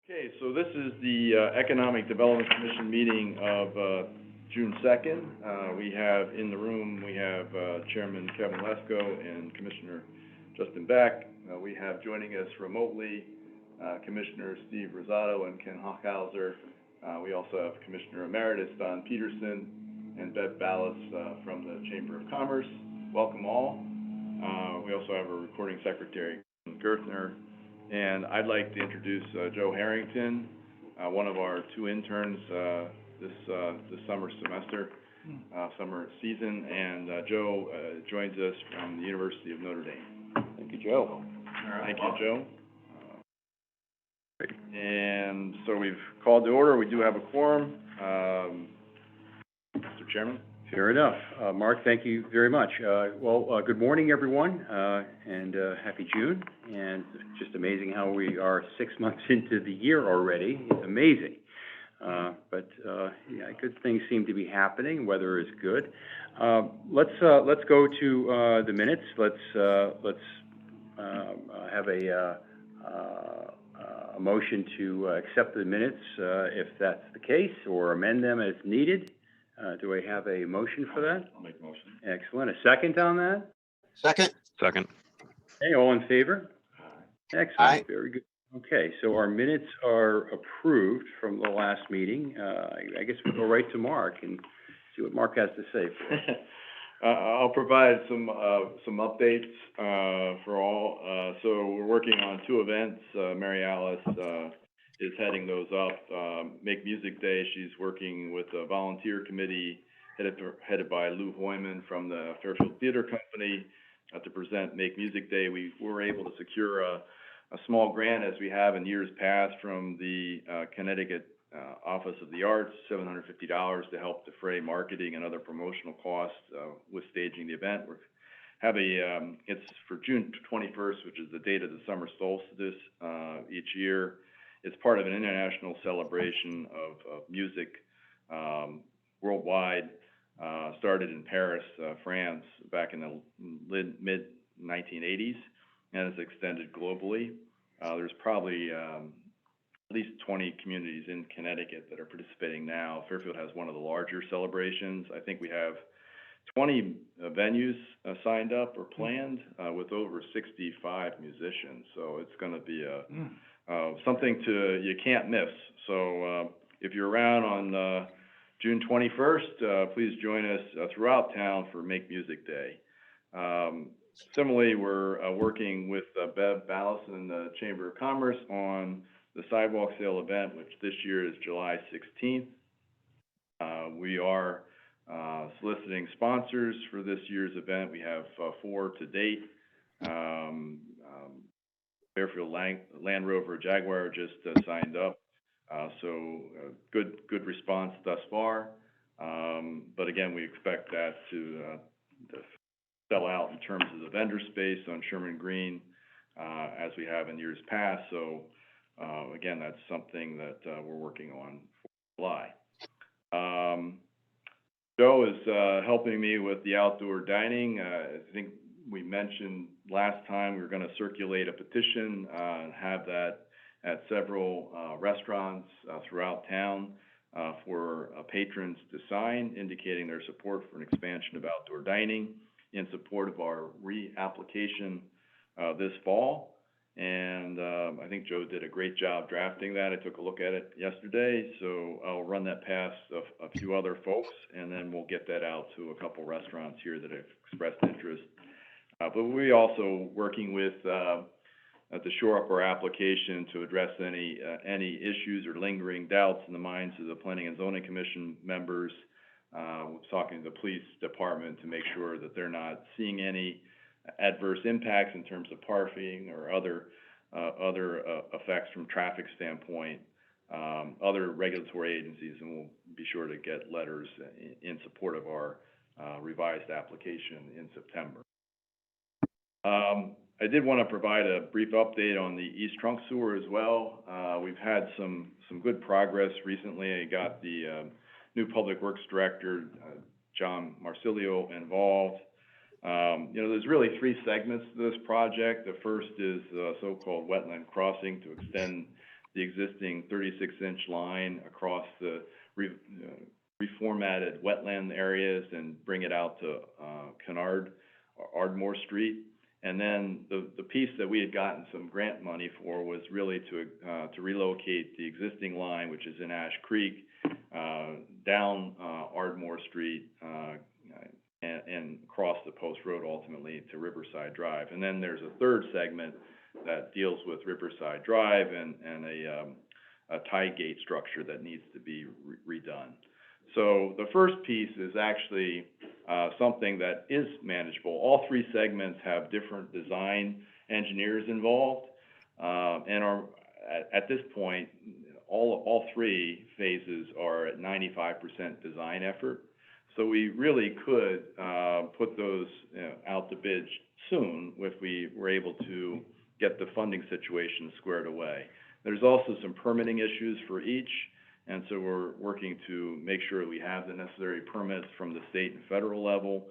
Okay, so this is the Economic Development Commission meeting of June 2nd. We have in the room, we have Chairman Kevin Lesko and Commissioner Justin Beck. We have joining us remotely Commissioner Steve Rosado and Ken Hockhauser. We also have Commissioner Emeritus Don Peterson and Bev Ballas from the Chamber of Commerce. Welcome all. We also have a recording secretary, Gerthner. And I'd like to introduce Joe Harrington, one of our two interns this summer season. And Joe joins us from the University of Notre Dame. Thank you, Joe. Thank you, Joe. And so we've called to order. We do have a quorum. Mr. Chairman. Fair enough. Mark, thank you very much. Good morning, everyone, and happy June. And just amazing how we are 6 months into the year already. It's amazing. But good things seem to be happening. Weather is good. Let's go to the minutes. Let's have a motion to accept the minutes if that's the case, or amend them as needed. Do I have a motion for that? I'll make a motion. Excellent. A second on that? Second. Okay, all in favor? Excellent. Aye. Very good. Okay, so our minutes are approved from the last meeting. I guess we'll go right to Mark and see what Mark has to say for us. I'll provide some updates for all. So we're working on two events. Mary Alice is heading those up. Make Music Day, she's working with a volunteer committee headed by Lou Hoyman from the Fairfield Theater Company to present Make Music Day. We were able to secure a small grant, as we have in years past, from the Connecticut Office of the Arts, $750 to help defray marketing and other promotional costs with staging the event. It's for June 21st, which is the date of the summer solstice each year. It's part of an international celebration of music worldwide, started in Paris, France, back in the mid-1980s, and it's extended globally. There's probably at least 20 communities in Connecticut that are participating now. Fairfield has one of the larger celebrations. I think we have 20 venues signed up or planned with over 65 musicians. So it's going to be something you can't miss. So if you're around on June 21st, please join us throughout town for Make Music Day. Similarly, we're working with Bev Ballas and the Chamber of Commerce on the Sidewalk Sale event, which this year is July 16th. We are soliciting sponsors for this year's event. We have 4 to date. Fairfield Land Rover Jaguar just signed up, so good response thus far. But again, we expect that to sell out in terms of the vendor space on Sherman Green, as we have in years past. So again, that's something that we're working on for July. Joe is helping me with the outdoor dining. I think we mentioned last time we were going to circulate a petition and have that at several restaurants throughout town for patrons to sign, indicating their support for an expansion of outdoor dining in support of our reapplication this fall. And I think Joe did a great job drafting that. I took a look at it yesterday, so I'll run that past a few other folks, and then we'll get that out to a couple restaurants here that have expressed interest. But we also working with to shore up our application to address any issues or lingering doubts in the minds of the Planning and Zoning Commission members. We're talking to the police department to make sure that they're not seeing any adverse impacts in terms of parking or other effects from traffic standpoint, other regulatory agencies, and we'll be sure to get letters in support of our revised application in September. I did want to provide a brief update on the East Trunk Sewer as well. We've had some good progress recently. I got the new Public Works Director, John Marsilio, involved. There's really 3 segments to this project. The first is the so-called Wetland Crossing to extend the existing 36-inch line across the reformatted wetland areas and bring it out to Kennard or Ardmore Street. And then the piece that we had gotten some grant money for was really to relocate the existing line, which is in Ash Creek, down Ardmore Street and across the Post Road ultimately to Riverside Drive. And then there's a third segment that deals with Riverside Drive and a tie gate structure that needs to be redone. So the first piece is actually something that is manageable. All three segments have different design engineers involved, and are at this point, all three phases are at 95% design effort. So we really could put those out to bid soon if we were able to get the funding situation squared away. There's also some permitting issues for each, and so we're working to make sure we have the necessary permits from the state and federal level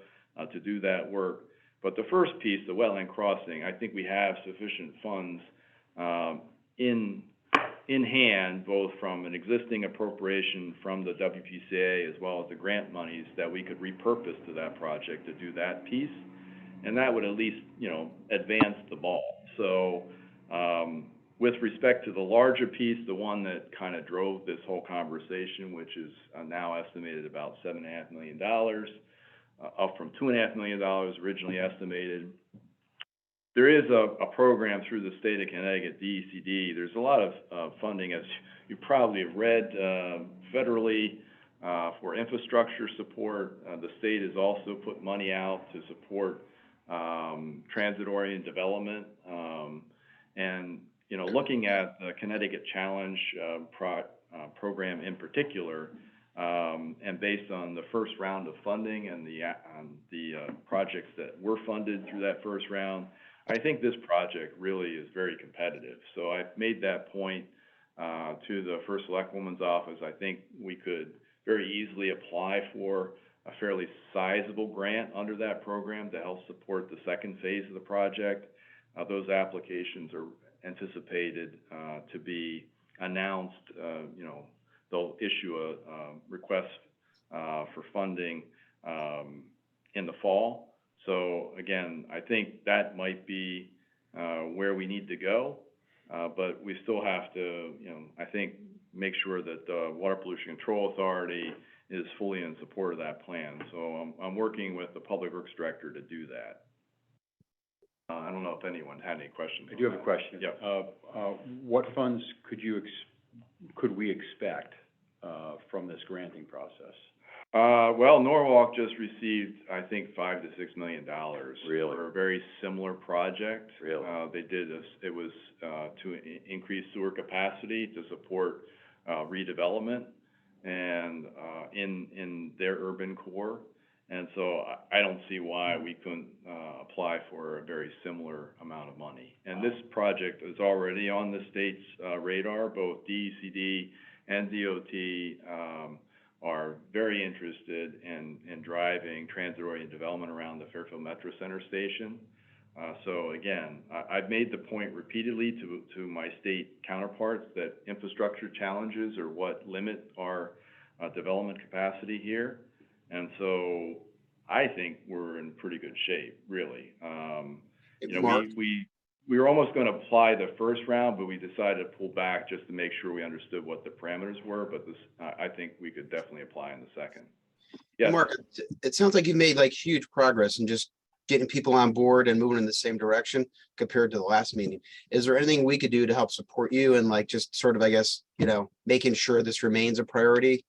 to do that work. But the first piece, the Wetland Crossing, I think we have sufficient funds in hand, both from an existing appropriation from the WPCA as well as the grant monies that we could repurpose to that project to do that piece. And that would at least, advance the ball. So with respect to the larger piece, the one that kind of drove this whole conversation, which is now estimated about $7.5 million, up from $2.5 million originally estimated. There is a program through the state of Connecticut, DECD. There's a lot of funding, as you probably have read, federally for infrastructure support. The state has also put money out to support transit-oriented development. And, looking at the Connecticut Challenge program in particular, and based on the first round of funding and the projects that were funded through that first round, I think this project really is very competitive. So I've made that point to the First Selectwoman's office. I think we could very easily apply for a fairly sizable grant under that program to help support the second phase of the project. Those applications are anticipated to be announced. They'll issue a request for funding in the fall. So again, I think that might be where we need to go, but we still have to, I think, make sure that the Water Pollution Control Authority is fully in support of that plan. So I'm working with the Public Works Director to do that. I don't know if anyone had any questions. I do have a question. Yep. What funds could we expect from this granting process? Well, Norwalk just received, I think, $5 to $6 million. Really? For a very similar project. Really? They did this. It was to increase sewer capacity to support redevelopment and in their urban core. And so I don't see why we couldn't apply for a very similar amount of money. And this project is already on the state's radar. Both DECD and DOT are very interested in driving transit-oriented development around the Fairfield Metro Center station. So again, I've made the point repeatedly to my state counterparts that infrastructure challenges are what limit our development capacity here. And so I think we're in pretty good shape, really. We were almost going to apply the first round, but we decided to pull back just to make sure we understood what the parameters were. But I think we could definitely apply in the second. Yes. Mark, it sounds like you've made huge progress in just getting people on board and moving in the same direction compared to the last meeting. Is there anything we could do to help support you and just sort of, I guess, making sure this remains a priority?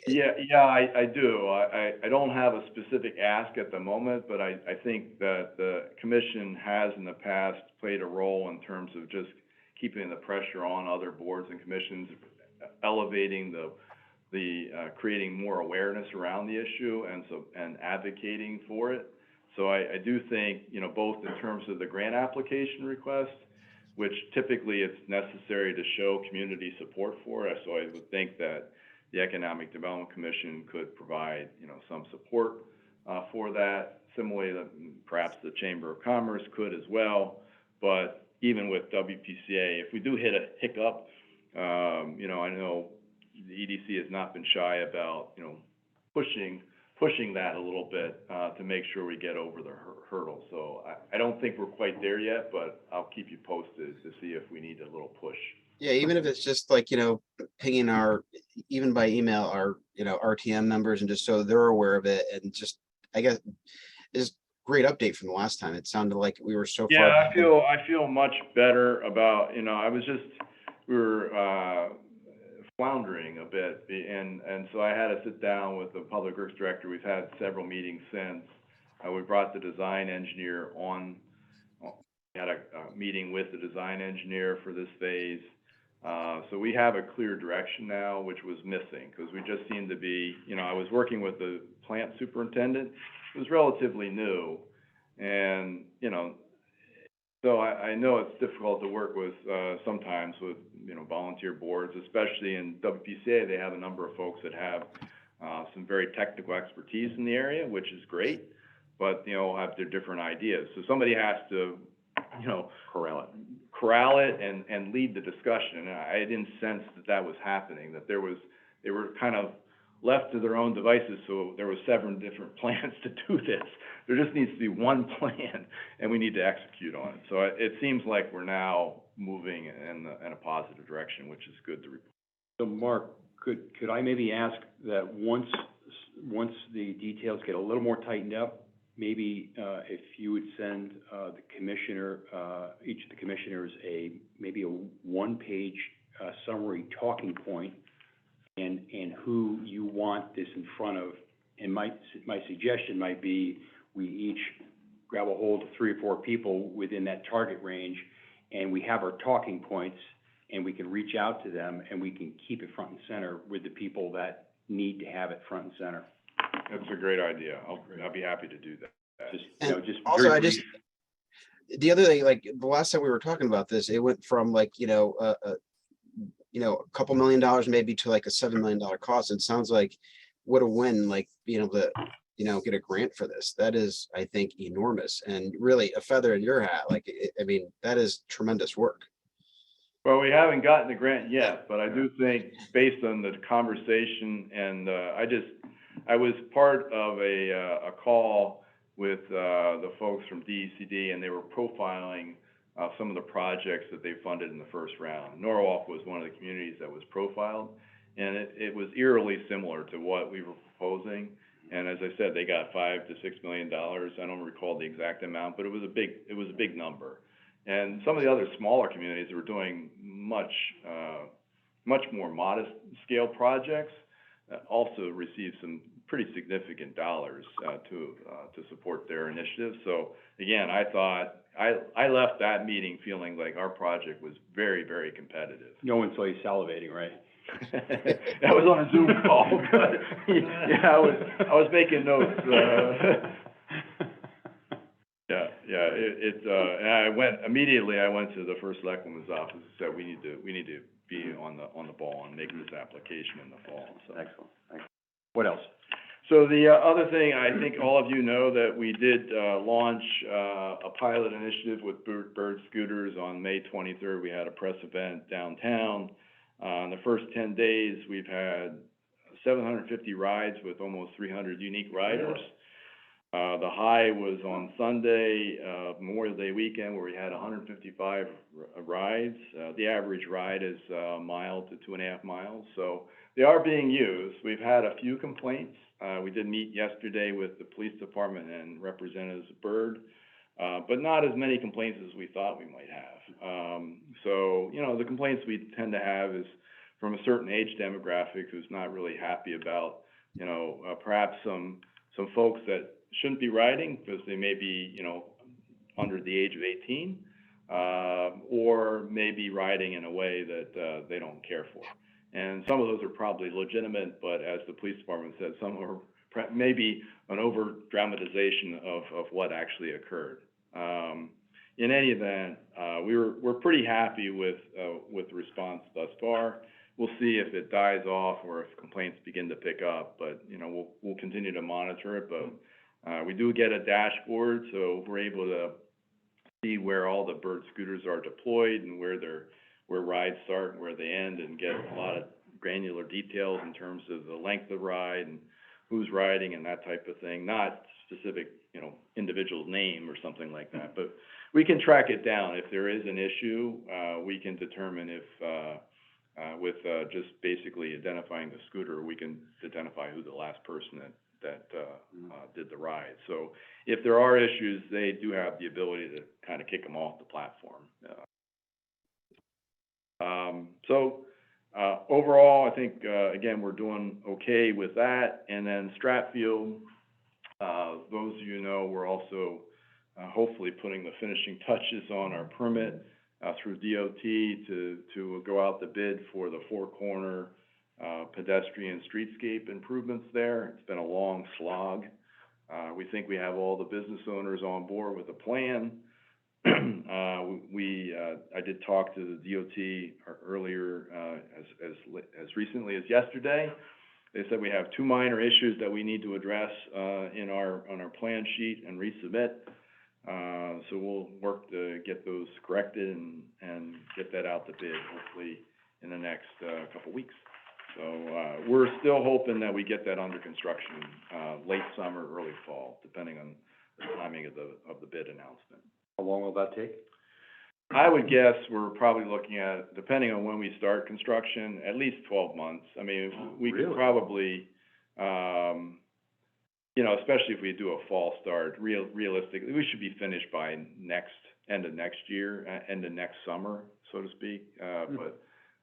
Yeah, I do. I don't have a specific ask at the moment, but I think that the commission has in the past played a role in terms of just keeping the pressure on other boards and commissions, elevating the creating more awareness around the issue and advocating for it. So I do think, both in terms of the grant application request, which typically it's necessary to show community support for it. So I would think that the Economic Development Commission could provide, some support for that. Similarly, perhaps the Chamber of Commerce could as well. But even with WPCA, if we do hit a hiccup, you know, I know the EDC has not been shy about, you know, pushing that a little bit, to make sure we get over the hurdle. So I don't think we're quite there yet, but I'll keep you posted to see if we need a little push. Yeah, even if it's just like, pinging even by email, our, RTM members, and just so they're aware of it, and just, I guess, is great update from the last time. It sounded like we were so far. Yeah, I feel much better about, we were, floundering a bit, and so I had to sit down with the public works director. We've had several meetings since. We brought the design engineer on, we had a meeting with the design engineer for this phase. So we have a clear direction now, which was missing, because we just seemed to be, I was working with the plant superintendent, who was relatively new, and, so I know it's difficult to work with, sometimes with, volunteer boards, especially in WPCA. They have a number of folks that have, some very technical expertise in the area, which is great, but, have their different ideas. So somebody has to, corral it and lead the discussion. And I didn't sense that was happening, that they were kind of left to their own devices, so there were 7 different plans to do this. There just needs to be one plan, and we need to execute on it. So it seems like we're now moving in a positive direction, which is good to report. So Mark, could I maybe ask that once the details get a little more tightened up, maybe if you would send the commissioner, each of the commissioners, maybe a 1-page summary talking point, and who you want this in front of. And my suggestion might be we each grab a hold of 3 or 4 people within that target range, and we have our talking points, and we can reach out to them, and we can keep it front and center with the people that need to have it front and center. That's a great idea. I'll be happy to do that. Just Also, very brief. The other thing, like the last time we were talking about this, it went from like, a couple $1 million maybe to like a $7 million cost. It sounds like what a win, like being able to, get a grant for this. That is, I think, enormous, and really a feather in your hat. Like, that is tremendous work. Well, we haven't gotten the grant yet, but I do think, based on the conversation, and I was part of a call with the folks from DECD, and they were profiling some of the projects that they funded in the first round. Norwalk was one of the communities that was profiled, and it was eerily similar to what we were proposing. And as I said, they got $5 to $6 million. I don't recall the exact amount, but it was a big number. And some of the other smaller communities that were doing much more modest scale projects also received some pretty significant dollars to support their initiatives. So again, I thought I left that meeting feeling like our project was very, very competitive. No one saw you salivating, right? That was on a Zoom call, but yeah, I was making notes. And I went to the first selectman's office and said, we need to be on the ball and make this application in the fall. So. Excellent. What else? So the other thing, I think all of you know that we did launch a pilot initiative with Bird Scooters on May 23rd. We had a press event downtown. In the first 10 days, we've had 750 rides with almost 300 unique riders. The high was on Sunday, Memorial Day weekend, where we had 155 rides. The average ride is a mile to 2.5 miles, so they are being used. We've had a few complaints. We did meet yesterday with the police department and representatives of Bird, but not as many complaints as we thought we might have. So, the complaints we tend to have is from a certain age demographic who's not really happy about, perhaps some folks that shouldn't be riding because they may be, under the age of 18, or maybe riding in a way that they don't care for. And some of those are probably legitimate, but as the police department said, some are maybe an over-dramatization of what actually occurred. In any event, we're pretty happy with the response thus far. We'll see if it dies off or if complaints begin to pick up, but we'll continue to monitor it. But we do get a dashboard, so we're able to see where all the bird scooters are deployed and where rides start and where they end, and get a lot of granular details in terms of the length of ride and who's riding and that type of thing, not specific, individual's name or something like that, but we can track it down. If there is an issue, we can determine if, with just basically identifying the scooter, we can identify who the last person that did the ride. So if there are issues, they do have the ability to kind of kick them off the platform. Overall, I think, again, we're doing okay with that. And then Stratfield, those of you know, we're also hopefully putting the finishing touches on our permit through DOT to go out the bid for the four-corner pedestrian streetscape improvements there. It's been a long slog. We think we have all the business owners on board with a plan. I did talk to the DOT earlier, as recently as yesterday. They said we have two minor issues that we need to address on our plan sheet and resubmit. So we'll work to get those corrected and get that out to bid hopefully in the next couple weeks. So we're still hoping that we get that under construction late summer, early fall, depending on the timing of the bid announcement. How long will that take? I would guess we're probably looking at, depending on when we start construction, at least 12 months. I mean, we could probably, especially if we do a fall start, realistically, we should be finished by end of next year, end of next summer, so to speak. But,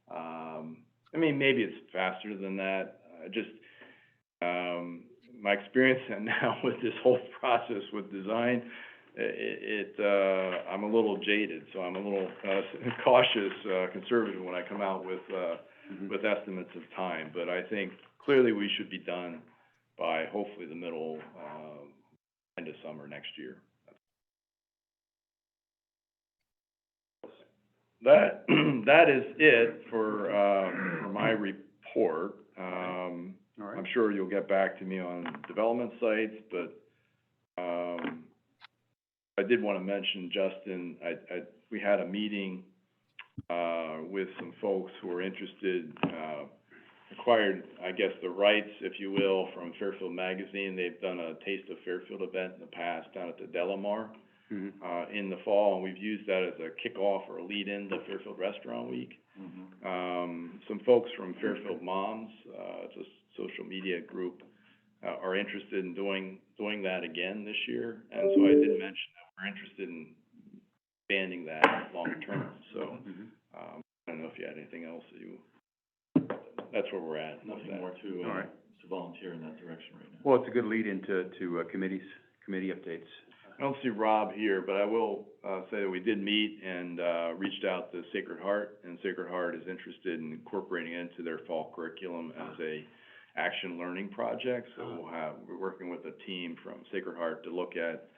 I mean, maybe it's faster than that. My experience now with this whole process with design, I'm a little jaded, so I'm a little cautious, conservative when I come out with estimates of time. But I think clearly we should be done by hopefully the middle, end of summer next year. That is it for my report. All right. I'm sure you'll get back to me on development sites, but I did want to mention, Justin, we had a meeting with some folks who are interested, acquired, I guess, the rights, if you will, from Fairfield Magazine. They've done a Taste of Fairfield event in the past down at the Delamar in the fall, and we've used that as a kickoff or a lead-in to Fairfield Restaurant Week. Some folks from Fairfield Moms, it's a social media group, are interested in doing that again this year, and so I did mention that we're interested in expanding that long term. So I don't know if you had anything else that's where we're at. Nothing more to volunteer in that direction right now. Well, it's a good lead into committee updates. I don't see Rob here, but I will say that we did meet and reached out to Sacred Heart, and Sacred Heart is interested in incorporating it into their fall curriculum as a action learning project. So we're working with a team from Sacred Heart to look at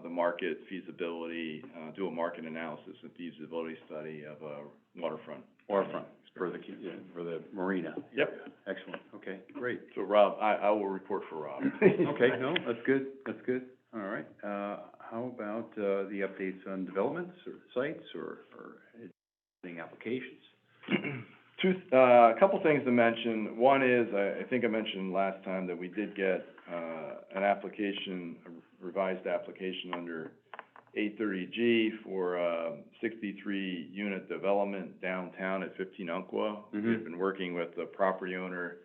the market feasibility, do a market analysis and feasibility study of a waterfront for the marina. Yep. Excellent. Okay, great. So Rob, I will report for Rob. Okay, no, that's good. All right. How about the updates on developments or sites or any applications? A couple things to mention. One is, I think I mentioned last time that we did get an application, a revised application under 830G for a 63-unit development downtown at 15 Umpqua. We've been working with the property owner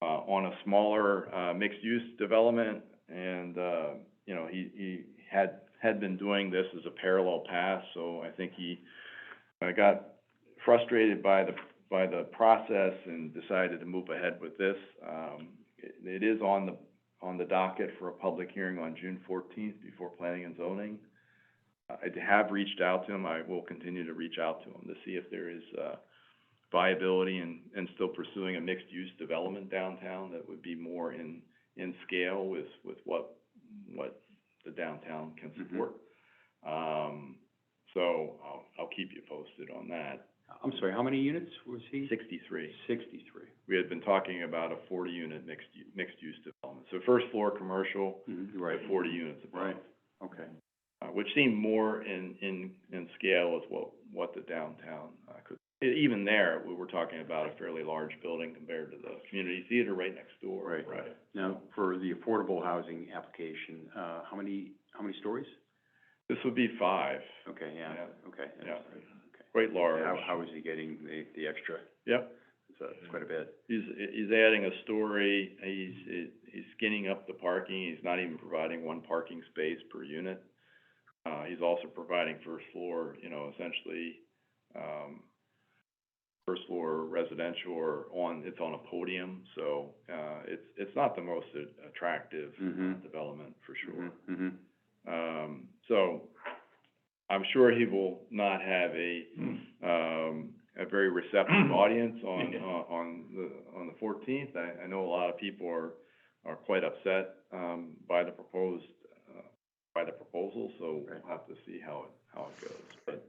on a smaller mixed-use development, and he had been doing this as a parallel path. So I think he got frustrated by the process and decided to move ahead with this. It is on the docket for a public hearing on June 14th before planning and zoning. I have reached out to him. I will continue to reach out to him to see if there is viability and still pursuing a mixed-use development downtown that would be more in scale with what the downtown can support. So I'll keep you posted on that. I'm sorry, how many units was he? 63. 63. We had been talking about a 40-unit mixed-use development. So first floor commercial, Right. 40 units above. Right. Okay. which seemed more in scale as what the downtown, could. Even there, we were talking about a fairly large building compared to the community theater right next door. Right. Now, for the affordable housing application, how many stories? This would be 5. Okay, yeah, okay. Yeah. Okay. Quite large. How is he getting the extra? Yep. It's quite a bit. He's adding a story, he's skinning up the parking, he's not even providing 1 parking space per unit. He's also providing first floor, essentially, first floor residential it's on a podium, so, it's not the most attractive development for sure. So I'm sure he will not have a very receptive audience on the 14th. I know a lot of people are quite upset, by the proposal, so we'll have to see how it goes. But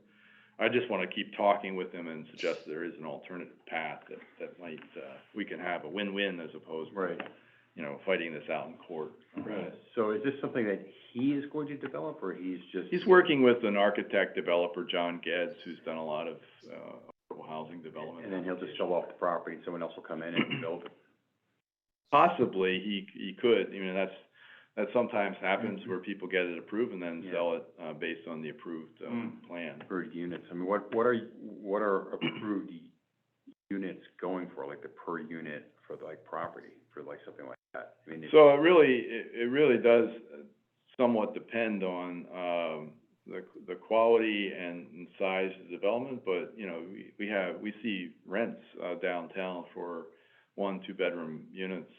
I just want to keep talking with him and suggest there is an alternative path that might, we can have a win-win as opposed to, fighting this out in court. Right. So is this something that he is going to develop, or he's working with an architect developer, John Geddes, who's done a lot of, affordable housing development. And then he'll just sell off the property and someone else will come in and build it? Possibly, he could. That sometimes happens where people get it approved and then sell it, based on the approved, plan. Per units, I mean, what are approved units going for, like the per unit for like property, for like something like that? I mean, So it really does somewhat depend on, the quality and size of the development, but, we see rents, downtown for 1, 2-bedroom units,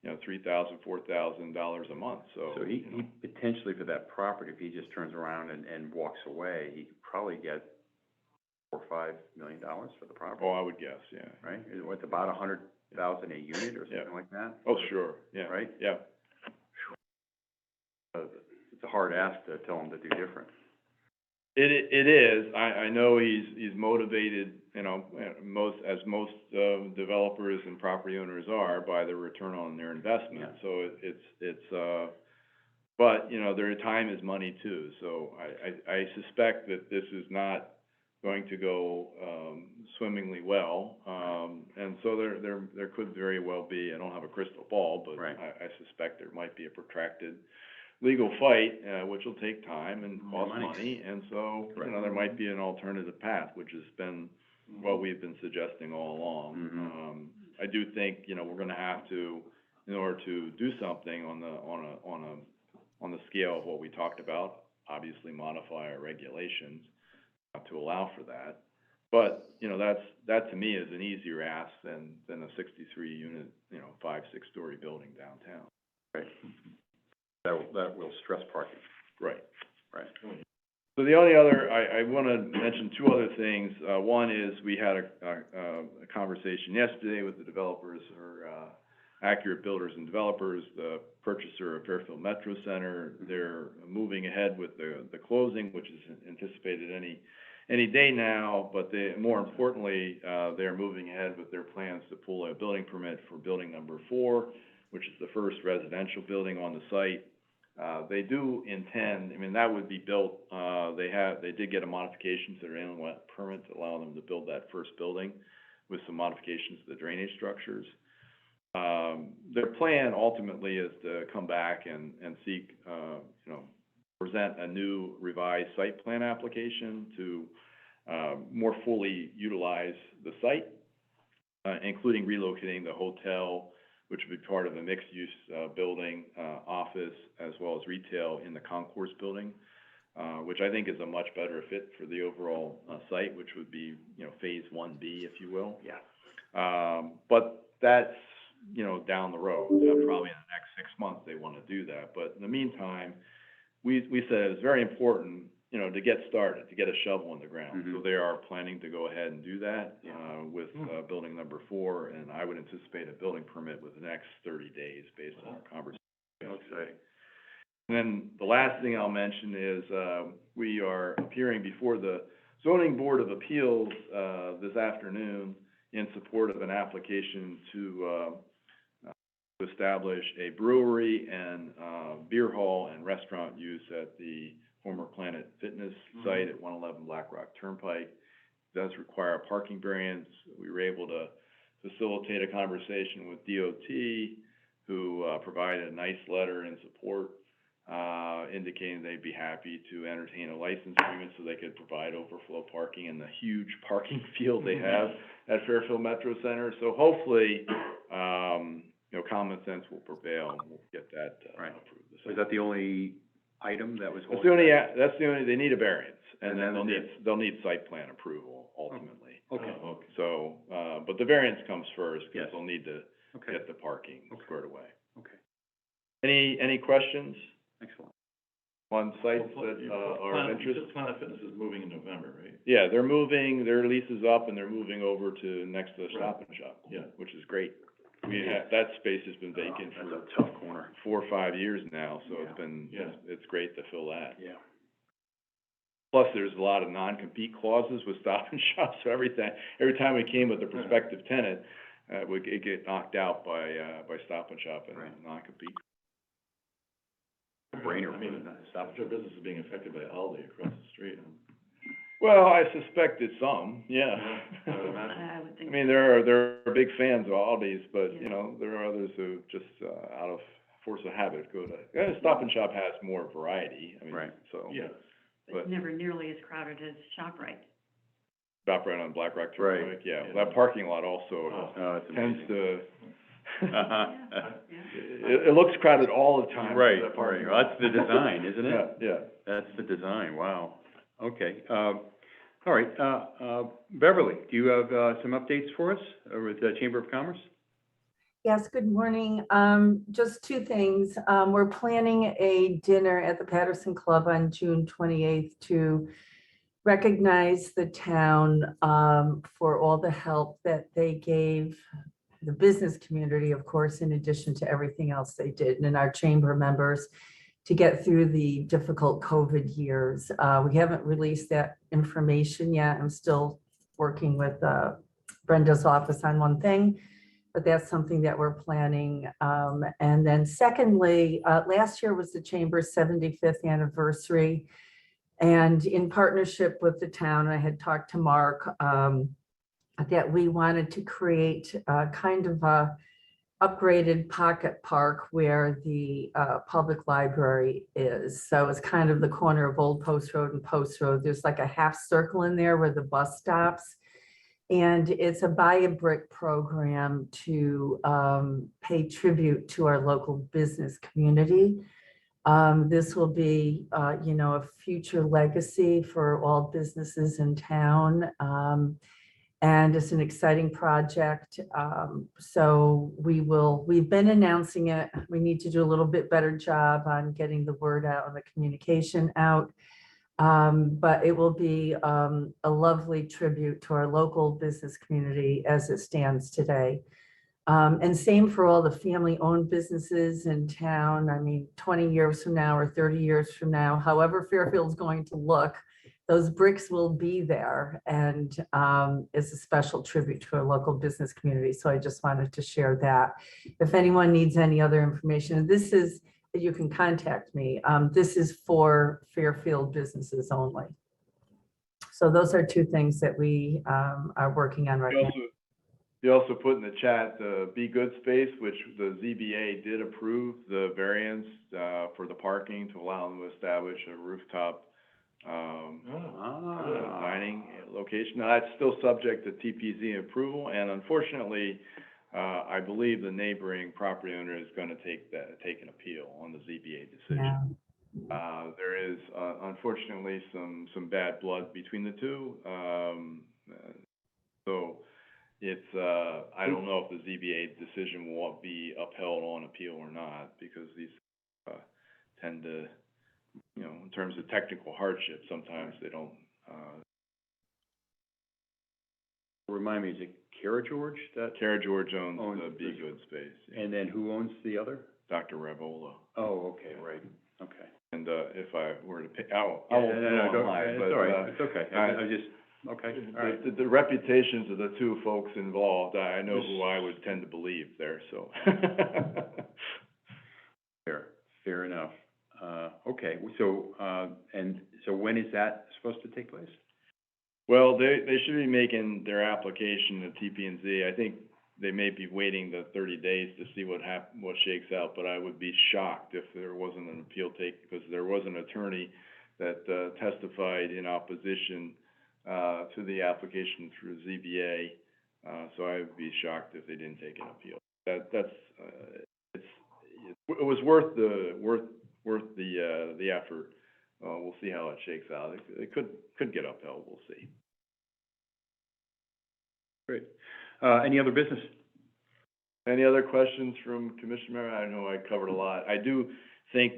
$3,000, $4,000 a month, so. So he potentially, for that property, if he just turns around and walks away, he could probably get $4 or $5 million for the property. Oh, I would guess, yeah. Right? It's about $100,000 a unit or something like that? Oh, sure, yeah. Right? Yeah. It's a hard ask to tell him to do different. It is. I know he's motivated, most developers and property owners are, by the return on their investment. Yeah. So but, their time is money too. So I suspect that this is not going to go, swimmingly well. And so there could very well be, I don't have a crystal ball, but I suspect there might be a protracted legal fight, which will take time and cost money, and so, there might be an alternative path, which has been what we've been suggesting all along. I do think, we're gonna have to, in order to do something on the scale of what we talked about, obviously modify our regulations to allow for that. But, that to me is an easier ask than a 63 unit, 5, 6-story building downtown. Right. That will stress parking. Right. Right. So the only other, I want to mention 2 other things. One is we had a conversation yesterday with the developers, or Accurate Builders and Developers, the purchaser of Fairfield Metro Center. They're moving ahead with the closing, which is anticipated any day now, but more importantly, they're moving ahead with their plans to pull a building permit for building number 4, which is the first residential building on the site. They do intend, that would be built, they did get a modification to their inlet permit to allow them to build that first building with some modifications to the drainage structures. Their plan ultimately is to come back and seek, present a new revised site plan application to, more fully utilize the site, including relocating the hotel, which would be part of a mixed-use, building, office, as well as retail in the concourse building, which I think is a much better fit for the overall, site, which would be, phase 1B, if you will. Yeah. But that's, down the road, probably in the next 6 months they want to do that. But in the meantime, we said it's very important, to get started, to get a shovel in the ground. So they are planning to go ahead and do that, with, building number 4, and I would anticipate a building permit within the next 30 days based on our conversation. Okay. And then the last thing I'll mention is, we are appearing before the Zoning Board of Appeals, this afternoon in support of an application to, to establish a brewery and, beer hall and restaurant use at the former Planet Fitness site at 111 Black Rock Turnpike. It does require a parking variance. We were able to facilitate a conversation with DOT, who, provided a nice letter in support, indicating they'd be happy to entertain a license agreement so they could provide overflow parking in the huge parking field they have at Fairfield Metro Center. So hopefully, common sense will prevail and we'll get that, approved. So is that the only item that was That's holding? the only, they need a variance, and then they'll need site plan approval ultimately. Okay. Okay. So, but the variance comes first, Yes. because they'll need to Okay, get the parking squared away. okay, Any questions excellent. on sites that, are of interest? Planet Fitness is moving in November, right? Yeah, they're moving, their lease is up, and they're moving over to next to the Stop and Shop. Yeah. Which is great. That space has been vacant That's for a tough corner. 4 or 5 years now, so Yeah. it's been, Yeah. it's great to fill that. Yeah. Plus, there's a lot of non-compete clauses with Stop and Shop, so every time we came with a prospective tenant, it get knocked out by Stop and Shop and Right. non-compete. Brainer. I mean, their business is being affected by Aldi across the street. Well, I suspected some, yeah. I would imagine. I would I think. mean, there are big fans of Aldi's, but, Yeah. there are others who just, out of force of habit go to, Stop and Shop has more variety, I mean, Right. so. Yeah. But it's never nearly as crowded as ShopRite. Stop right on Black Rock Right. Turnpike, yeah, Yeah. that parking lot also Oh, it's tends amazing. to, Uh-huh. Yeah. it looks crowded all the time. Right, that parking right, lot. well, that's the design, isn't Yeah, it? yeah. That's the design, wow. Okay, all right, Beverly, do you have, some updates for us, with the Chamber of Commerce? Yes, good morning. Just two things. We're planning a dinner at the Patterson Club on June 28th to recognize the town for all the help that they gave the business community, of course, in addition to everything else they did, and our chamber members to get through the difficult COVID years. We haven't released that information yet. I'm still working with Brenda's office on one thing, but that's something that we're planning. And then secondly, last year was the Chamber's 75th anniversary. And in partnership with the town, I had talked to Mark that we wanted to create kind of a upgraded pocket park where the public library is. So it's kind of the corner of Old Post Road and Post Road. There's like a half circle in there where the bus stops. And it's a buy a brick program to pay tribute to our local business community. This will be, a future legacy for all businesses in town. And it's an exciting project. So we've been announcing it. We need to do a little bit better job on getting the word out and the communication out. But it will be a lovely tribute to our local business community as it stands today. And same for all the family-owned businesses in town. I mean, 20 years from now or 30 years from now, however Fairfield's going to look, those bricks will be there. And it's a special tribute to our local business community. So I just wanted to share that. If anyone needs any other information, you can contact me. This is for Fairfield businesses only. So those are two things that we are working on right now. You also put in the chat the Be Good space, which the ZBA did approve the variance, for the parking to allow them to establish a rooftop, dining location. Now, that's still subject to TPZ approval, and unfortunately, I believe the neighboring property owner is gonna take an appeal on the ZBA decision. Yeah. There is, unfortunately, some bad blood between the two. So it's, I don't know if the ZBA decision will be upheld on appeal or not, because these, tend to, in terms of technical hardship, sometimes they don't, Remind me, is it Kara George that, Kara George owns Owns the Be this- Good space, and then who owns the other? Dr. Revola. Oh, okay, right, okay. And, if I were to pick, I won't Yeah, go no, on live, it's but, all right, it's okay. I- I just, Okay, all right. The reputations of the two folks involved, I know who I would tend to believe there, so. Fair enough. Okay, so, and so when is that supposed to take place? Well, they should be making their application to TP&Z. I think they may be waiting the 30 days to see what shakes out, but I would be shocked if there wasn't an appeal taken, because there was an attorney that testified in opposition to the application through ZBA. So I would be shocked if they didn't take an appeal. It was worth the effort. We'll see how it shakes out. It could get upheld. We'll see. Great. Any other business? Any other questions from Commissioner Member? I know I covered a lot. I do think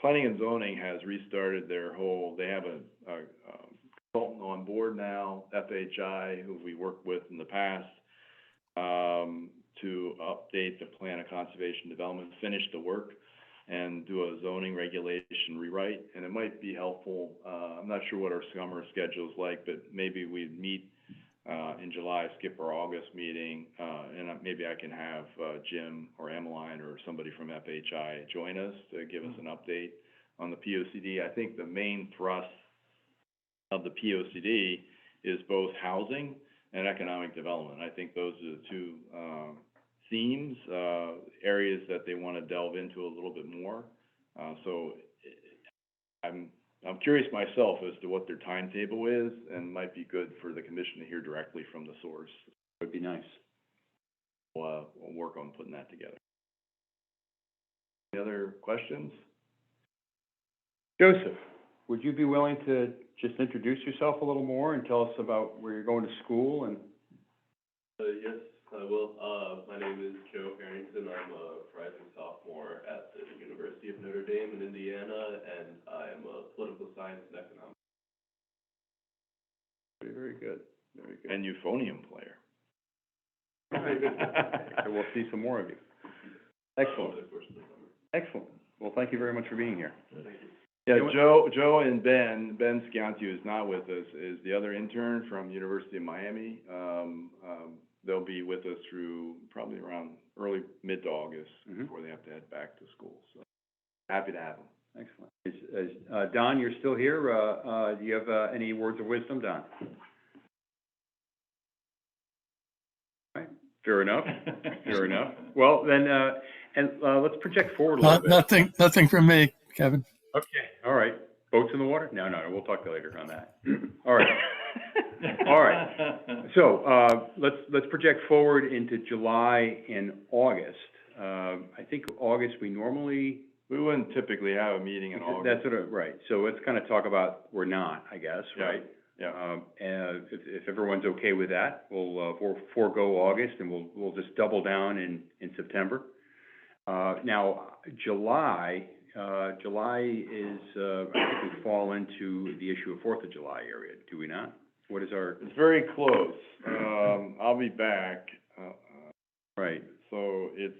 Planning and Zoning has restarted their whole, they have a consultant on board now, FHI, who we worked with in the past, to update the plan of conservation development, finish the work, and do a zoning regulation rewrite. And it might be helpful, I'm not sure what our summer schedule is like, but maybe we'd meet in July, skip our August meeting, and maybe I can have Jim or Emmeline or somebody from FHI join us to give us an update on the POCD. I think the main thrust of the POCD is both housing and economic development. I think those are the two themes, areas that they want to delve into a little bit more. So I'm curious myself as to what their timetable is, and might be good for the commission to hear directly from the source. Would be nice. We'll work on putting that together. Any other questions? Joseph, would you be willing to just introduce yourself a little more and tell us about where you're going to school and? Yes, I will. My name is Joe Harrington. I'm a rising sophomore at the University of Notre Dame in Indiana, and I am a political science and economics. Very good, very good. And euphonium player. So we'll see some more of you. Excellent, Over the course of the summer. excellent. Well, thank you very much for being here. Thank you. Yeah, Joe and Ben Scianti, who's not with us, is the other intern from University of Miami. They'll be with us through probably around mid to August before they have to head back to school. So happy to have them. Excellent. Don, you're still here. Do you have any words of wisdom, Don? All right. Fair enough. Fair enough. Well, then, let's project forward a little bit. Nothing from me, Kevin. Okay. All right. Boats in the water? No. We'll talk later on that. All right. All right. So, let's project forward into July and August. I think August, we wouldn't typically have a meeting in August. That's right. So let's kind of talk about, we're not, I guess, right? Yeah. And if everyone's okay with that, we'll forego August and we'll just double down in September. Now, July is, I think we fall into the issue of 4th of July area, do we not? What is our? It's very close. I'll be back. Right. So it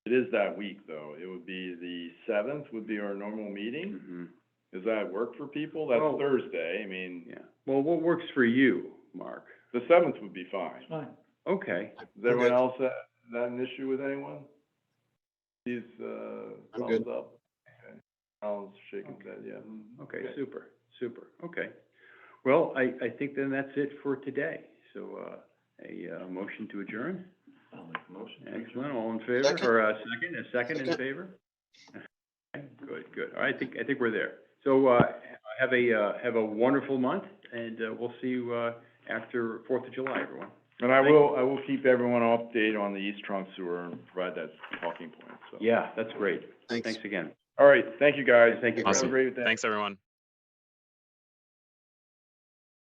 is that week though. It would be the 7th would be our normal meeting. Mm-hmm. Does that work for people? That's Thursday. I mean. Yeah. Well, what works for you, Mark? The 7th would be fine. It's fine. Okay. Does everyone else have an issue with anyone? Please, I'm thumbs good. up. Okay. Alan's shaking his head, yeah. Okay, super. Okay. Well, I think then that's it for today. So, a motion to adjourn? I'll make a motion. Excellent. All in favor? Second. Or a second in favor? Okay, good. All right, I think we're there. So, have a wonderful month, and we'll see you after 4th of July, everyone. And I will keep everyone updated on the East Trunk Sewer and provide that talking point, so. Yeah, that's great. Thanks. Thanks again. All right, thank you, guys. Thank you. Have a Awesome. great day. Thanks, everyone.